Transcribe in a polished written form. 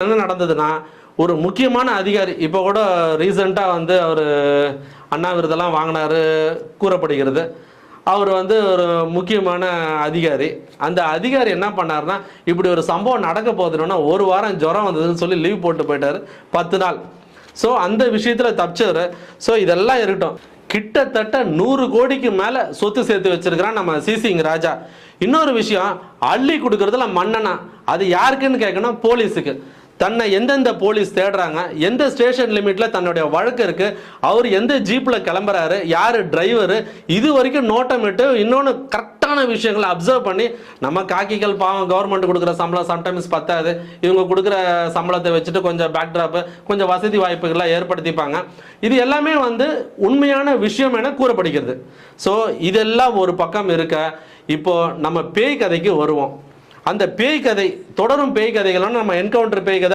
என்ன நடந்ததுன்னா ஒரு முக்கியமான அதிகாரி இப்போ கூட ரீசெண்டாக வந்து அவர் அண்ணா விருதெல்லாம் வாங்கினாரு கூறப்படுகிறது. அவர் வந்து ஒரு முக்கியமான அதிகாரி. அந்த அதிகாரி என்ன பண்ணாருன்னா, இப்படி ஒரு சம்பவம் நடக்க போகுதுன்னா ஒரு வாரம் ஜுரம் வந்ததுன்னு சொல்லி லீவ் போட்டு போயிட்டாரு 10 நாள். ஸோ அந்த விஷயத்தில் தப்பிச்சவர். ஸோ இதெல்லாம் இருக்கட்டும், கிட்டத்தட்ட 100 கோடிக்கு மேலே சொத்து சேர்த்து வச்சிருக்கிறான் நம்ம சிசிங்க ராஜா. இன்னொரு விஷயம், அள்ளி கொடுக்கறதுல மன்னனா, அது யாருக்குன்னு கேட்கணும், போலீஸுக்கு. தன்னை எந்தெந்த போலீஸ் தேடுறாங்க, எந்த ஸ்டேஷன் லிமிட்ல தன்னுடைய வழக்கு இருக்கு, அவர் எந்த ஜீப்ல கிளம்புறாரு, யாரு டிரைவரு, இது வரைக்கும் நோட்டமிட்டு இன்னொன்று கரெக்டான விஷயங்களை அப்சர்வ் பண்ணி, நம்ம காக்கிகள் பாவம் கவர்மெண்ட் கொடுக்குற சம்பளம் சம்டைம்ஸ் பத்தாது, இவங்க கொடுக்குற சம்பளத்தை வச்சுட்டு கொஞ்சம் பேக்ட்ராப் கொஞ்சம் வசதி வாய்ப்புகள்லாம் ஏற்படுத்திப்பாங்க. இது எல்லாமே வந்து உண்மையான விஷயம் என கூறப்படுகிறது. ஸோ இதெல்லாம் ஒரு பக்கம் இருக்க, இப்போ நம்ம பேய் கதைக்கு வருவோம். அந்த பேய் கதை தொடரும் பேய் கதைகள்லாம் நம்ம என்கவுண்டர் பேய் கதை